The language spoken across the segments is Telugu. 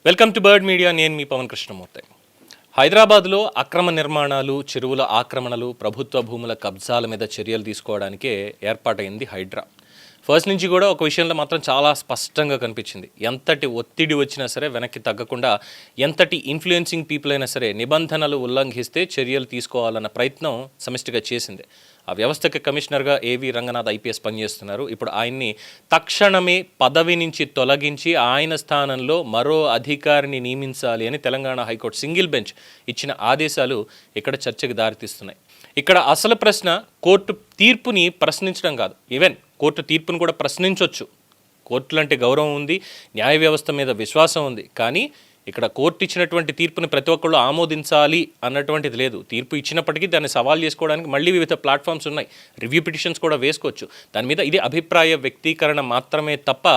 Welcome to bird media. నేను మీ పవన్ కృష్ణమూర్తి. హైదరాబాద్లో అక్రమ నిర్మాణాలు, చెరువుల ఆక్రమణలు, ప్రభుత్వ భూముల కబ్జాల మీద చర్యలు తీసుకోవడానికే ఏర్పాటైంది హైడ్రా. ఫస్ట్ నుంచి కూడా ఒక విషయంలో మాత్రం చాలా స్పష్టంగా కనిపించింది. ఎంతటి ఒత్తిడి వచ్చినా సరే వెనక్కి తగ్గకుండా, ఎంతటి ఇన్ఫ్లుయెన్సింగ్ పీపుల్ అయినా సరే నిబంధనలు ఉల్లంఘిస్తే చర్యలు తీసుకోవాలన్న ప్రయత్నం సమిష్టిగా చేసింది. ఆ వ్యవస్థకి కమిషనర్గా ఏవి రంగనాథ్ ఐపీఎస్ పనిచేస్తున్నారు. ఇప్పుడు ఆయన్ని తక్షణమే పదవి నుంచి తొలగించి ఆయన స్థానంలో మరో అధికారిని నియమించాలి అని తెలంగాణ హైకోర్టు సింగిల్ బెంచ్ ఇచ్చిన ఆదేశాలు ఇక్కడ చర్చకు దారితీస్తున్నాయి. ఇక్కడ అసలు ప్రశ్న కోర్టు తీర్పుని ప్రశ్నించడం కాదు, ఈవెన్ కోర్టు తీర్పును కూడా ప్రశ్నించవచ్చు. కోర్టులంటే గౌరవం ఉంది, న్యాయ వ్యవస్థ మీద విశ్వాసం ఉంది. కానీ ఇక్కడ కోర్టు ఇచ్చినటువంటి తీర్పుని ప్రతి ఒక్కళ్ళు ఆమోదించాలి అన్నటువంటిది లేదు. తీర్పు ఇచ్చినప్పటికీ దాన్ని సవాల్ చేసుకోవడానికి మళ్ళీ వివిధ ప్లాట్ఫామ్స్ ఉన్నాయి. రివ్యూ పిటిషన్స్ కూడా వేసుకోవచ్చు. దాని మీద ఇది అభిప్రాయ వ్యక్తీకరణ మాత్రమే తప్ప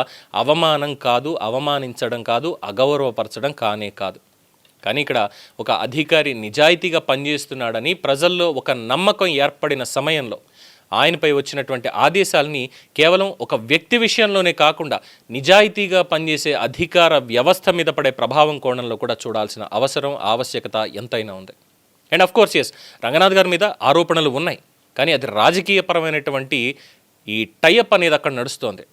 అవమానం కాదు, అవమానించడం కాదు, అగౌరవపరచడం కానే కాదు. కానీ ఇక్కడ ఒక అధికారి నిజాయితీగా పనిచేస్తున్నాడని ప్రజల్లో ఒక నమ్మకం ఏర్పడిన సమయంలో ఆయనపై వచ్చినటువంటి ఆదేశాలని కేవలం ఒక వ్యక్తి విషయంలోనే కాకుండా నిజాయితీగా పనిచేసే అధికార వ్యవస్థ మీద పడే ప్రభావం కోణంలో కూడా చూడాల్సిన అవసరం, ఆవశ్యకత ఎంతైనా ఉంది. అండ్ ఆఫ్ కోర్స్ రంగనాథ్ గారి మీద ఆరోపణలు ఉన్నాయి. కానీ అది రాజకీయపరమైనటువంటి ఈ టైఅప్ అనేది అక్కడ నడుస్తోంది.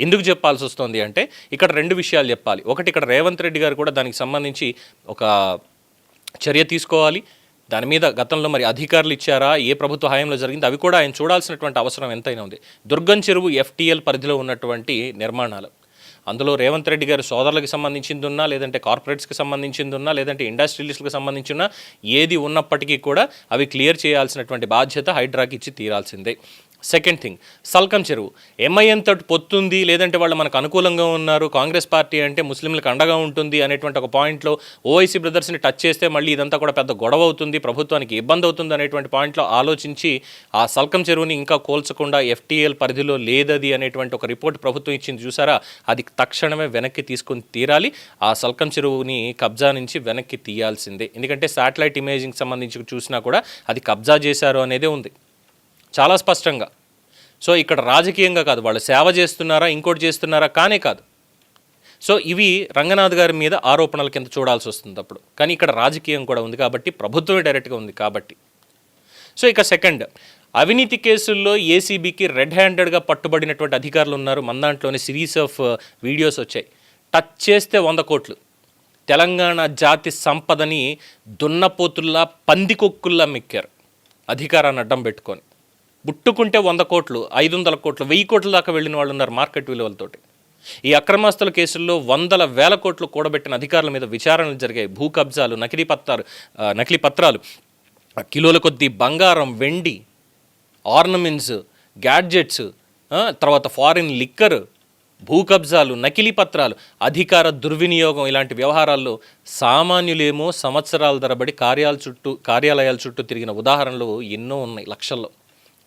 ఎందుకు చెప్పాల్సి వస్తుంది అంటే ఇక్కడ రెండు విషయాలు చెప్పాలి. ఒకటి, ఇక్కడ రేవంత్ రెడ్డి గారు కూడా దానికి సంబంధించి ఒక చర్య తీసుకోవాలి. దాని మీద గతంలో మరి అధికారులు ఇచ్చారా, ఏ ప్రభుత్వ హయాంలో జరిగింది, అవి కూడా ఆయన చూడాల్సినటువంటి అవసరం ఎంతైనా ఉంది. దుర్గం చెరువు FTL పరిధిలో ఉన్నటువంటి నిర్మాణాలు, అందులో రేవంత్ రెడ్డి గారి సోదరులకు సంబంధించింది ఉన్నా, లేదంటే కార్పొరేట్స్కి సంబంధించింది ఉన్నా, లేదంటే ఇండస్ట్రియలిస్టులకు సంబంధించి ఉన్నా, ఏది ఉన్నప్పటికీ కూడా అవి క్లియర్ చేయాల్సినటువంటి బాధ్యత హైడ్రాకి ఇచ్చి తీరాల్సిందే. సెకండ్ థింగ్, సల్కం చెరువు MIM తోటి పొత్తుంది, లేదంటే వాళ్ళు మనకు అనుకూలంగా ఉన్నారు, కాంగ్రెస్ పార్టీ అంటే ముస్లింలకు అండగా ఉంటుంది అనేటువంటి ఒక పాయింట్లో OIC బ్రదర్స్ని టచ్ చేస్తే మళ్ళీ ఇదంతా కూడా పెద్ద గొడవ అవుతుంది, ప్రభుత్వానికి ఇబ్బంది అవుతుంది అనేటువంటి పాయింట్లో ఆలోచించి ఆ సల్కం చెరువుని ఇంకా కోల్చకుండా FTL పరిధిలో లేదది అనేటువంటి ఒక రిపోర్ట్ ప్రభుత్వం ఇచ్చింది చూసారా, అది తక్షణమే వెనక్కి తీసుకొని తీరాలి. ఆ సల్కం చెరువుని కబ్జా నుంచి వెనక్కి తీయాల్సిందే. ఎందుకంటే శాటిలైట్ ఇమేజింగ్ సంబంధించి చూసినా కూడా అది కబ్జా చేశారు అనేదే ఉంది చాలా స్పష్టంగా. సో ఇక్కడ రాజకీయంగా కాదు, వాళ్ళు సేవ చేస్తున్నారా ఇంకోటి చేస్తున్నారా కానే కాదు. సో ఇవి రంగనాథ్ గారి మీద ఆరోపణల కింద చూడాల్సి వస్తుంది అప్పుడు. కానీ ఇక్కడ రాజకీయం కూడా ఉంది కాబట్టి, ప్రభుత్వమే డైరెక్ట్గా ఉంది కాబట్టి. సో ఇక సెకండ్, అవినీతి కేసుల్లో ACBకి రెడ్ హ్యాండెడ్గా పట్టుబడినటువంటి అధికారులు ఉన్నారు. మన దాంట్లోనే సిరీస్ ఆఫ్ వీడియోస్ వచ్చాయి. టచ్ చేస్తే 100 కోట్లు, తెలంగాణ జాతి సంపదని దున్నపోతుల్లా పందికొక్కుల్లా మెక్కారు అధికారాన్ని అడ్డం పెట్టుకొని. ముట్టుకుంటే 100 కోట్లు, 500 కోట్లు, 1000 కోట్ల దాకా వెళ్ళిన వాళ్ళు ఉన్నారు మార్కెట్ విలువలతోటి. ఈ అక్రమాస్తుల కేసుల్లో వందల వేల కోట్లు కూడబెట్టిన అధికారుల మీద విచారణలు జరిగాయి. భూ కబ్జాలు, నకిలీ పత్రాలు, కిలోల కొద్దీ బంగారం, వెండి, ఆర్నమెంట్స్, గ్యాడ్జెట్స్, తర్వాత ఫారిన్ లిక్కర్, భూ కబ్జాలు, నకిలీ పత్రాలు, అధికార దుర్వినియోగం, ఇలాంటి వ్యవహారాల్లో సామాన్యులేమో సంవత్సరాల తరబడి కార్యాలయాల చుట్టూ తిరిగిన ఉదాహరణలు ఎన్నో ఉన్నాయి లక్షల్లో.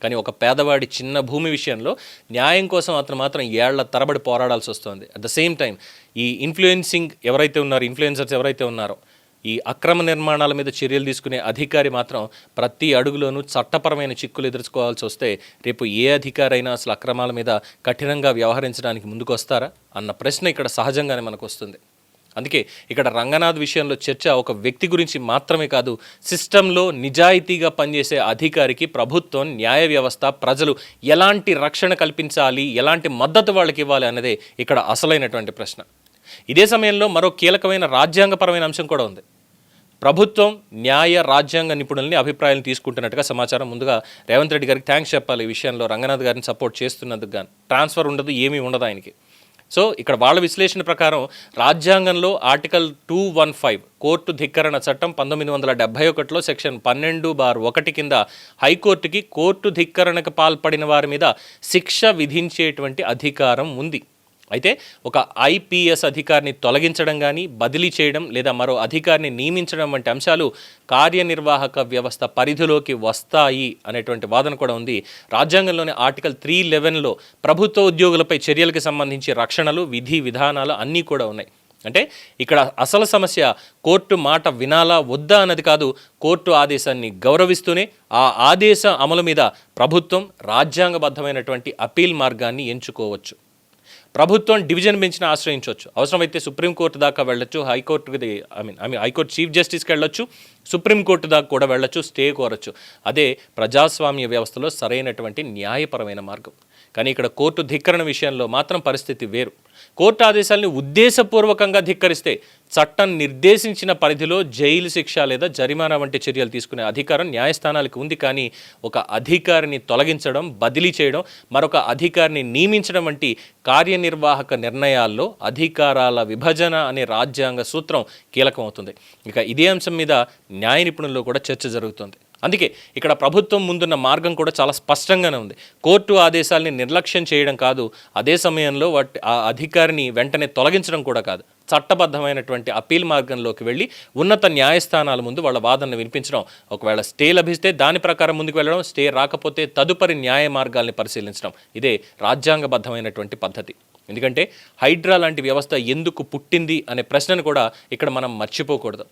కానీ ఒక పేదవాడి చిన్న భూమి విషయంలో న్యాయం కోసం అతను మాత్రం ఏళ్ల తరబడి పోరాడాల్సి వస్తుంది. అట్ ద సేమ్ టైం ఈ ఇన్ఫ్లుయెన్సర్స్ ఎవరైతే ఉన్నారో, ఈ అక్రమ నిర్మాణాల మీద చర్యలు తీసుకునే అధికారి మాత్రం ప్రతి అడుగులోనూ చట్టపరమైన చిక్కులు ఎదుర్కోవాల్సి వస్తే రేపు ఏ అధికారైనా అసలు అక్రమాల మీద కఠినంగా వ్యవహరించడానికి ముందుకు వస్తారా అన్న ప్రశ్న ఇక్కడ సహజంగానే మనకు వస్తుంది. అందుకే ఇక్కడ రంగనాథ్ విషయంలో చర్చ ఒక వ్యక్తి గురించి మాత్రమే కాదు, సిస్టంలో నిజాయితీగా పనిచేసే అధికారికి ప్రభుత్వం, న్యాయ వ్యవస్థ, ప్రజలు ఎలాంటి రక్షణ కల్పించాలి, ఎలాంటి మద్దతు వాళ్ళకి ఇవ్వాలి అన్నదే ఇక్కడ అసలైనటువంటి ప్రశ్న. ఇదే సమయంలో మరో కీలకమైన రాజ్యాంగపరమైన అంశం కూడా ఉంది. ప్రభుత్వం న్యాయ రాజ్యాంగ నిపుణుల్ని అభిప్రాయాలు తీసుకుంటున్నట్టుగా సమాచారం. ముందుగా రేవంత్ రెడ్డి గారికి థ్యాంక్స్ చెప్పాలి ఈ విషయంలో, రంగనాథ్ గారిని సపోర్ట్ చేస్తున్నందుకు. కానీ ట్రాన్స్ఫర్ ఉండదు, ఏమీ ఉండదు ఆయనకి. సో ఇక్కడ వాళ్ళ విశ్లేషణ ప్రకారం రాజ్యాంగంలో ఆర్టికల్ 215 కోర్టు ధిక్కరణ చట్టం 1971లో సెక్షన్ 12(1) కింద హైకోర్టుకి కోర్టు ధిక్కరణకు పాల్పడిన వారి మీద శిక్ష విధించేటువంటి అధికారం ఉంది. అయితే ఒక IPS అధికారిని తొలగించడం కానీ, బదిలీ చేయడం లేదా మరో అధికారిని నియమించడం వంటి అంశాలు కార్యనిర్వాహక వ్యవస్థ పరిధిలోకి వస్తాయి అనేటువంటి వాదన కూడా ఉంది. రాజ్యాంగంలోని ఆర్టికల్ 311లో ప్రభుత్వ ఉద్యోగులపై చర్యలకు సంబంధించి రక్షణలు, విధి విధానాలు అన్నీ కూడా ఉన్నాయి. అంటే ఇక్కడ అసలు సమస్య కోర్టు మాట వినాలా వద్దా అన్నది కాదు, కోర్టు ఆదేశాన్ని గౌరవిస్తూనే ఆ ఆదేశం అమలు మీద ప్రభుత్వం రాజ్యాంగబద్ధమైనటువంటి అపీల్ మార్గాన్ని ఎంచుకోవచ్చు. ప్రభుత్వం డివిజన్ బెంచ్ని ఆశ్రయించవచ్చు, అవసరమైతే సుప్రీంకోర్టు దాకా వెళ్ళొచ్చు, హైకోర్టుకి హైకోర్టు చీఫ్ జస్టిస్కి వెళ్ళొచ్చు, సుప్రీంకోర్టు దాకా కూడా వెళ్ళొచ్చు, స్టే కోరచ్చు. అదే ప్రజాస్వామ్య వ్యవస్థలో సరైనటువంటి న్యాయపరమైన మార్గం. కానీ ఇక్కడ కోర్టు ధిక్కరణ విషయంలో మాత్రం పరిస్థితి వేరు. కోర్టు ఆదేశాలని ఉద్దేశపూర్వకంగా ధిక్కరిస్తే చట్టం నిర్దేశించిన పరిధిలో జైలు శిక్ష లేదా జరిమానా వంటి చర్యలు తీసుకునే అధికారం న్యాయస్థానాలకు ఉంది. కానీ ఒక అధికారిని తొలగించడం, బదిలీ చేయడం, మరొక అధికారిని నియమించడం వంటి కార్యనిర్వాహక నిర్ణయాల్లో అధికారాల విభజన అనే రాజ్యాంగ సూత్రం కీలకమవుతుంది. ఇక ఇదే అంశం మీద న్యాయ నిపుణుల్లో కూడా చర్చ జరుగుతుంది. అందుకే ఇక్కడ ప్రభుత్వం ముందున్న మార్గం కూడా చాలా స్పష్టంగానే ఉంది. కోర్టు ఆదేశాలని నిర్లక్ష్యం చేయడం కాదు, అదే సమయంలో ఆ అధికారిని వెంటనే తొలగించడం కూడా కాదు, చట్టబద్ధమైనటువంటి అప్పీల్ మార్గంలోకి వెళ్ళి ఉన్నత న్యాయస్థానాల ముందు వాళ్ళ వాదనను వినిపించడం, ఒకవేళ స్టే లభిస్తే దాని ప్రకారం ముందుకు వెళ్ళడం, స్టే రాకపోతే తదుపరి న్యాయ మార్గాల్ని పరిశీలించడం. ఇదే రాజ్యాంగబద్ధమైనటువంటి పద్ధతి. ఎందుకంటే హైడ్రా లాంటి వ్యవస్థ ఎందుకు పుట్టింది అనే ప్రశ్నను కూడా ఇక్కడ మనం మర్చిపోకూడదు.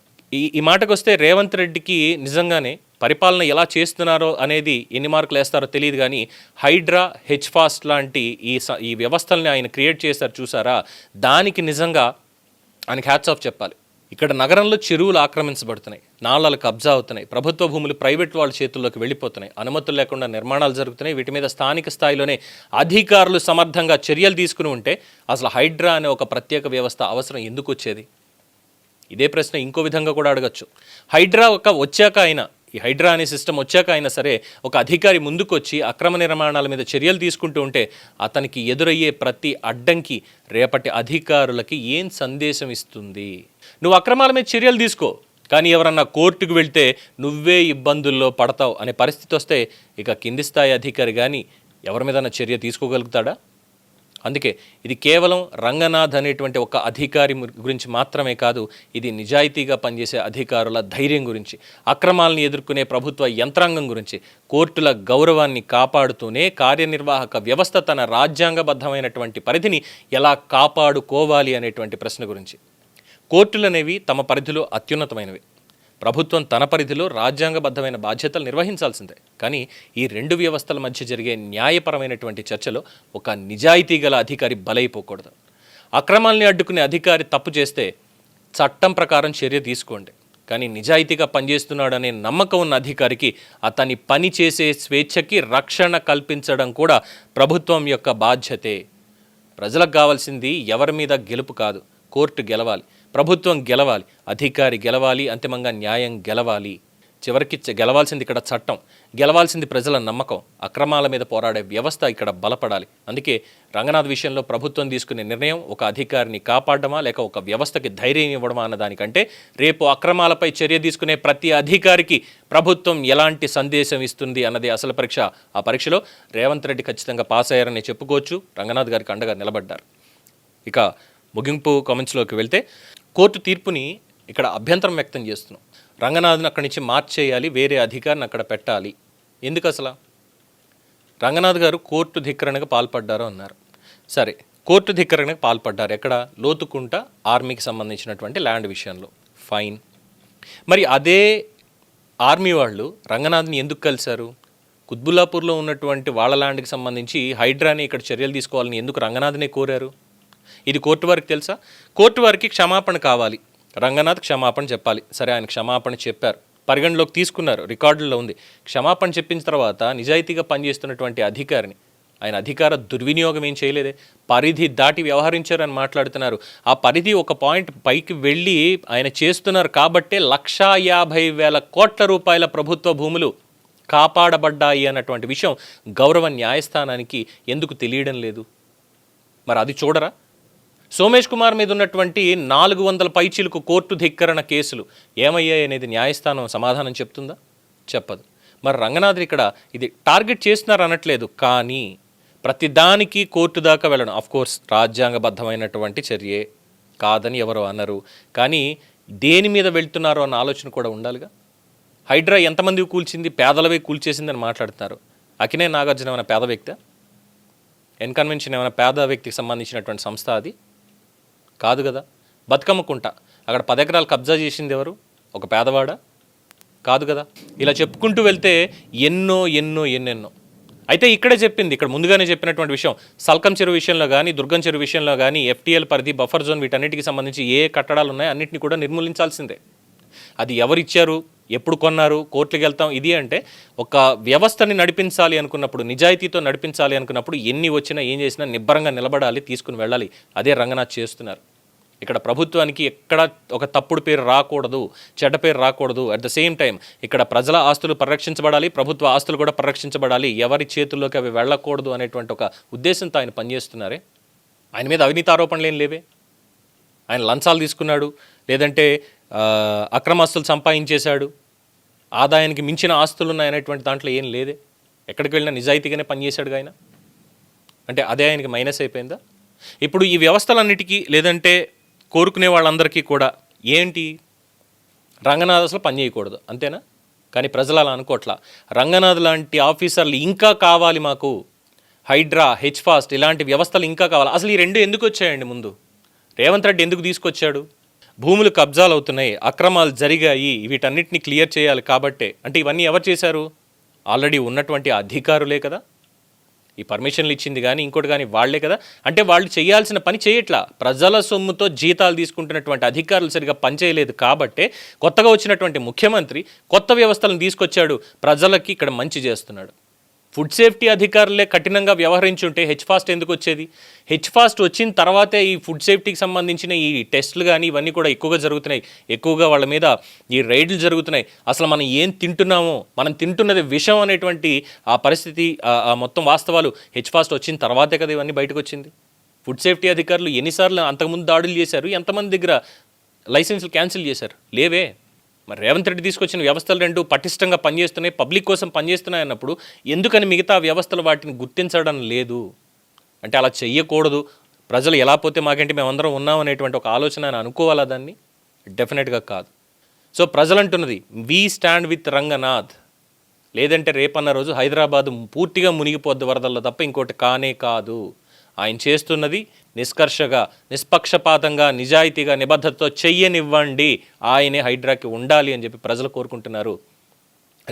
ఈ మాటకు వస్తే రేవంత్ రెడ్డికి నిజంగానే పరిపాలన ఎలా చేస్తున్నారో అనేది ఎన్ని మార్కులు వేస్తారో తెలియదు. కానీ హైడ్రా, హెచ్ఫాస్ట్ లాంటి ఈ వ్యవస్థల్ని ఆయన క్రియేట్ చేశారు చూసారా, దానికి నిజంగా ఆయనకి హ్యాట్స్ ఆఫ్ చెప్పాలి. ఇక్కడ నగరంలో చెరువులు ఆక్రమించబడుతున్నాయి, నాళాలు కబ్జా అవుతున్నాయి, ప్రభుత్వ భూములు ప్రైవేట్ వాళ్ళ చేతుల్లోకి వెళ్ళిపోతున్నాయి, అనుమతులు లేకుండా నిర్మాణాలు జరుగుతున్నాయి. వీటి మీద స్థానిక స్థాయిలోనే అధికారులు సమర్థంగా చర్యలు తీసుకుని ఉంటే అసలు హైడ్రా అనే ఒక ప్రత్యేక వ్యవస్థ అవసరం ఎందుకు వచ్చేది? ఇదే ప్రశ్న ఇంకో విధంగా కూడా అడగచ్చు. హైడ్రా వచ్చాక అయినా, ఈ హైడ్రా అనే సిస్టమ్ వచ్చాక అయినా సరే ఒక అధికారి ముందుకొచ్చి అక్రమ నిర్మాణాల మీద చర్యలు తీసుకుంటూ ఉంటే అతనికి ఎదురయ్యే ప్రతి అడ్డంకి రేపటి అధికారులకి ఏం సందేశం ఇస్తుంది? నువ్వు అక్రమాల మీద చర్యలు తీసుకో, కానీ ఎవరన్నా కోర్టుకు వెళ్తే నువ్వే ఇబ్బందుల్లో పడతావు అనే పరిస్థితి వస్తే ఇక కింది స్థాయి అధికారి కానీ ఎవరి మీద చర్య తీసుకోగలుగుతాడా? అందుకే ఇది కేవలం రంగనాథ్ అనేటువంటి ఒక అధికారి గురించి మాత్రమే కాదు, ఇది నిజాయితీగా పనిచేసే అధికారుల ధైర్యం గురించి, అక్రమాలను ఎదుర్కొనే ప్రభుత్వ యంత్రాంగం గురించి, కోర్టుల గౌరవాన్ని కాపాడుతూనే కార్యనిర్వాహక వ్యవస్థ తన రాజ్యాంగబద్ధమైనటువంటి పరిధిని ఎలా కాపాడుకోవాలి అనేటువంటి ప్రశ్న గురించి. కోర్టులు అనేవి తమ పరిధిలో అత్యున్నతమైనవి. ప్రభుత్వం తన పరిధిలో రాజ్యాంగబద్ధమైన బాధ్యతలు నిర్వహించాల్సిందే. కానీ ఈ రెండు వ్యవస్థల మధ్య జరిగే న్యాయపరమైనటువంటి చర్చలో ఒక నిజాయితీ గల అధికారి బలైపోకూడదు. అక్రమాల్ని అడ్డుకునే అధికారి తప్పు చేస్తే చట్టం ప్రకారం చర్య తీసుకోండి, కానీ నిజాయితీగా పనిచేస్తున్నాడనే నమ్మకం ఉన్న అధికారికి అతని పని చేసే స్వేచ్ఛకి రక్షణ కల్పించడం కూడా ప్రభుత్వం యొక్క బాధ్యతే. ప్రజలకు కావాల్సింది ఎవరి మీద గెలుపు కాదు, కోర్టు గెలవాలి, ప్రభుత్వం గెలవాలి, అధికారి గెలవాలి, అంతిమంగా న్యాయం గెలవాలి. చివరికి గెలవాల్సింది ఇక్కడ చట్టం, గెలవాల్సింది ప్రజల నమ్మకం. అక్రమాల మీద పోరాడే వ్యవస్థ ఇక్కడ బలపడాలి. అందుకే రంగనాథ్ విషయంలో ప్రభుత్వం తీసుకునే నిర్ణయం ఒక అధికారిని కాపాడమా లేక ఒక వ్యవస్థకి ధైర్యం ఇవ్వడమా అన్న దానికంటే రేపు అక్రమాలపై చర్య తీసుకునే ప్రతి అధికారికి ప్రభుత్వం ఎలాంటి సందేశం ఇస్తుంది అన్నది అసలు పరీక్ష. ఆ పరీక్షలో రేవంత్ రెడ్డి ఖచ్చితంగా పాస్ అయ్యారని చెప్పుకోవచ్చు. రంగనాథ్ గారికి అండగా నిలబడ్డారు. ఇక ముగింపు కామెంట్స్లోకి వెళ్తే కోర్టు తీర్పుని ఇక్కడ అభ్యంతరం వ్యక్తం చేస్తున్నాం. రంగనాథ్ని అక్కడి నుంచి మార్చేయాలి, వేరే అధికారిని అక్కడ పెట్టాలి. ఎందుకు అసలు? రంగనాథ్ గారు కోర్టు ధిక్కరణకు పాల్పడ్డారు అన్నారు. సరే, కోర్టు ధిక్కరణకు పాల్పడ్డారు ఎక్కడ? లోతుకుంట ఆర్మీకి సంబంధించినటువంటి ల్యాండ్ విషయంలో. ఫైన్. మరి అదే ఆర్మీ వాళ్ళు రంగనాథ్ని ఎందుకు కలిశారు? కుత్బుల్లాపూర్లో ఉన్నటువంటి వాళ్ళ ల్యాండ్కి సంబంధించి హైడ్రాని ఇక్కడ చర్యలు తీసుకోవాలని ఎందుకు రంగనాథ్నే కోరారు? ఇది కోర్టు వారికి తెలుసా? కోర్టు వారికి క్షమాపణ కావాలి, రంగనాథ్ క్షమాపణ చెప్పాలి. సరే, ఆయన క్షమాపణ చెప్పారు, పరిగణలోకి తీసుకున్నారు, రికార్డుల్లో ఉంది. క్షమాపణ చెప్పిన తర్వాత నిజాయితీగా పనిచేస్తున్నటువంటి అధికారిని ఆయన అధికార దుర్వినియోగం ఏం చేయలేదే, పరిధి దాటి వ్యవహరించారని మాట్లాడుతున్నారు. ఆ పరిధి ఒక పాయింట్ పైకి వెళ్ళి ఆయన చేస్తున్నారు కాబట్టే 1,50,000 కోట్ల రూపాయల ప్రభుత్వ భూములు కాపాడబడ్డాయి అన్నటువంటి విషయం గౌరవ న్యాయస్థానానికి ఎందుకు తెలియడం లేదు? మరి అది చూడరా? సోమేష్ కుమార్ మీద ఉన్నటువంటి 400 పైచీలకు కోర్టు ధిక్కరణ కేసులు ఏమయ్యాయి అనేది న్యాయస్థానం సమాధానం చెప్తుందా? చెప్పదు. మరి రంగనాథ్ ఇక్కడ ఇది టార్గెట్ చేస్తున్నారు అనట్లేదు, కానీ ప్రతిదానికి కోర్టు దాకా వెళ్ళడం ఆఫ్కోర్స్ రాజ్యాంగబద్ధమైనటువంటి చర్యే, కాదని ఎవరో అన్నారు. కానీ దేని మీద వెళ్తున్నారో అన్న ఆలోచన కూడా ఉండాలిగా. హైడ్రా ఎంతమంది కూల్చింది? పేదలవే కూల్చేసిందని మాట్లాడుతున్నారు. అకినే నాగార్జున ఏమైనా పేద వ్యక్తి? ఎన్కన్వెన్షన్ ఏమైనా పేద వ్యక్తికి సంబంధించినటువంటి సంస్థ? అది కాదు కదా. బతుకమ్మకుంట అక్కడ 10 ఎకరాలు కబ్జా చేసింది ఎవరు? ఒక పేదవాడా? కాదు కదా. ఇలా చెప్పుకుంటూ వెళ్తే ఎన్నో అయితే ఇక్కడే చెప్పింది, ఇక్కడ ముందుగానే చెప్పినటువంటి విషయం, సల్కం చెరువు విషయంలో కానీ, దుర్గం చెరువు విషయంలో కానీ, FTL పరిధి, బఫర్ జోన్ వీటన్నిటికి సంబంధించి ఏ కట్టడాలు ఉన్నాయో అన్నింటినీ కూడా నిర్మూలించాల్సిందే. అది ఎవరిచ్చారు, ఎప్పుడు కొన్నారు, కోర్టులకు వెళ్తాం, ఇది అంటే ఒక వ్యవస్థని నడిపించాలి అనుకున్నప్పుడు, నిజాయితీతో నడిపించాలి అనుకున్నప్పుడు ఎన్ని వచ్చినా ఏం చేసినా నిబ్బరంగా నిలబడాలి, తీసుకుని వెళ్ళాలి. అదే రంగనాథ్ చేస్తున్నారు. ఇక్కడ ప్రభుత్వానికి ఎక్కడ ఒక తప్పుడు పేరు రాకూడదు, చెడ్డ పేరు రాకూడదు. అట్ ద సేమ్ టైం ఇక్కడ ప్రజల ఆస్తులు పరిరక్షించబడాలి, ప్రభుత్వ ఆస్తులు కూడా పరిరక్షించబడాలి, ఎవరి చేతుల్లోకి అవి వెళ్ళకూడదు అనేటువంటి ఒక ఉద్దేశంతో ఆయన పనిచేస్తున్నారే. ఆయన మీద అవినీతి ఆరోపణలు ఏం లేవే. ఆయన లంచాలు తీసుకున్నాడు, లేదంటే అక్రమాస్తులు సంపాదించేశాడు, ఆదాయానికి మించిన ఆస్తులు ఉన్నాయనేటువంటి దాంట్లో ఏం లేదే. ఎక్కడికి వెళ్ళినా నిజాయితీగానే పనిచేశాడు ఆయన. అంటే అదే ఆయనకి మైనస్ అయిపోయిందా? ఇప్పుడు ఈ వ్యవస్థలన్నిటికీ, లేదంటే కోరుకునే వాళ్ళందరికీ కూడా ఏంటి, రంగనాథ్ అసలు పని చేయకూడదు అంతేనా? కానీ ప్రజలు అలా అనుకోవట్లా. రంగనాథ్ లాంటి ఆఫీసర్లు ఇంకా కావాలి మాకు, హైడ్రా, హెచ్ఫాస్ట్ ఇలాంటి వ్యవస్థలు ఇంకా కావాలి. అసలు ఈ రెండు ఎందుకు వచ్చాయండి? ముందు రేవంత్ రెడ్డి ఎందుకు తీసుకొచ్చాడు? భూములు కబ్జాలు అవుతున్నాయి, అక్రమాలు జరిగాయి, వీటన్నిటిని క్లియర్ చేయాలి కాబట్టే. అంటే ఇవన్నీ ఎవరు చేశారు? ఆల్రెడీ ఉన్నటువంటి అధికారులే కదా. ఈ పర్మిషన్లు ఇచ్చింది కానీ ఇంకోటి కానీ వాళ్లే కదా. అంటే వాళ్ళు చేయాల్సిన పని చేయట్లా. ప్రజల సొమ్ముతో జీతాలు తీసుకుంటున్నటువంటి అధికారులు సరిగా పనిచేయలేదు కాబట్టే కొత్తగా వచ్చినటువంటి ముఖ్యమంత్రి కొత్త వ్యవస్థలను తీసుకొచ్చాడు, ప్రజలకి ఇక్కడ మంచి చేస్తున్నాడు. ఫుడ్ సేఫ్టీ అధికారులే కఠినంగా వ్యవహరించుంటే హెచ్ఫాస్ట్ ఎందుకు వచ్చేది? హెచ్ఫాస్ట్ వచ్చిన తర్వాతే ఈ ఫుడ్ సేఫ్టీకి సంబంధించిన ఈ టెస్టులు కానీ ఇవన్నీ కూడా ఎక్కువగా జరుగుతున్నాయి, ఎక్కువగా వాళ్ళ మీద ఈ రైడ్లు జరుగుతున్నాయి. అసలు మనం ఏం తింటున్నామో, మనం తింటున్నది విషం అనేటువంటి ఆ పరిస్థితి, ఆ మొత్తం వాస్తవాలు హెచ్ఫాస్ట్ వచ్చిన తర్వాతే కదా ఇవన్నీ బయటకు వచ్చింది. ఫుడ్ సేఫ్టీ అధికారులు ఎన్నిసార్లు అంతకుముందు దాడులు చేశారు, ఎంతమంది దగ్గర లైసెన్సులు క్యాన్సిల్ చేశారు? లేవే. మరి రేవంత్ రెడ్డి తీసుకొచ్చిన వ్యవస్థలు రెండు పటిష్టంగా పనిచేస్తున్నాయి, పబ్లిక్ కోసం పనిచేస్తున్నాయి అన్నప్పుడు ఎందుకని మిగతా వ్యవస్థలు వాటిని గుర్తించడం లేదు? అంటే అలా చెయ్యకూడదు, ప్రజలు ఎలా పోతే మాకేంటి, మేమందరం ఉన్నాం అనేటువంటి ఒక ఆలోచన అని అనుకోవాలా? దాన్ని డెఫినెట్గా కాదు. సో ప్రజలు అంటున్నది వీ స్టాండ్ విత్ రంగనాథ్, లేదంటే రేపన్న రోజు హైదరాబాద్ పూర్తిగా మునిగిపోద్ది వరదల్లో తప్ప ఇంకోటి కానే కాదు. ఆయన చేస్తున్నది నిష్కర్షగా, నిష్పక్షపాతంగా, నిజాయితీగా, నిబద్ధతతో చెయ్యనివ్వండి. ఆయనే హైడ్రాకి ఉండాలి అని చెప్పి ప్రజలు కోరుకుంటున్నారు.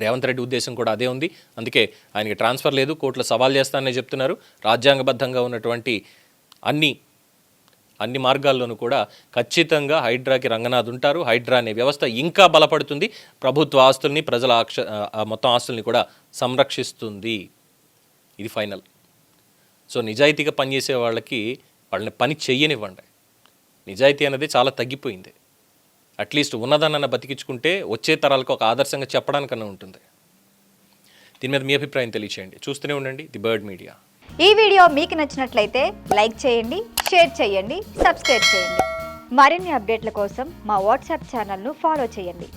రేవంత్ రెడ్డి ఉద్దేశం కూడా అదే ఉంది. అందుకే ఆయనకి ట్రాన్స్ఫర్ లేదు, కోర్టులో సవాల్ చేస్తానని చెప్తున్నారు. రాజ్యాంగబద్ధంగా ఉన్నటువంటి అన్ని మార్గాల్లోనూ కూడా ఖచ్చితంగా హైడ్రాకి రంగనాథ్ ఉంటారు. హైడ్రా అనే వ్యవస్థ ఇంకా బలపడుతుంది, ప్రభుత్వ ఆస్తుల్ని, ప్రజల మొత్తం ఆస్తుల్ని కూడా సంరక్షిస్తుంది. ఇది ఫైనల్. సో నిజాయితీగా పనిచేసే వాళ్ళని పని చెయ్యనివ్వండి. నిజాయితీ అనేది చాలా తగ్గిపోయింది. అట్లీస్ట్ ఉన్నదాన్న బతికించుకుంటే వచ్చే తరాలకు ఒక ఆదర్శంగా చెప్పడానికన్నా ఉంటుంది. దీని మీద మీ అభిప్రాయం తెలియచేయండి. చూస్తూనే ఉండండి ది బర్డ్ మీడియా. ఈ వీడియో మీకు నచ్చినట్లయితే లైక్ చేయండి, షేర్ చేయండి, సబ్స్క్రైబ్ చేయండి. మరిన్ని అప్డేట్ల కోసం మా వాట్సాప్ ఛానల్ను ఫాలో చేయండి.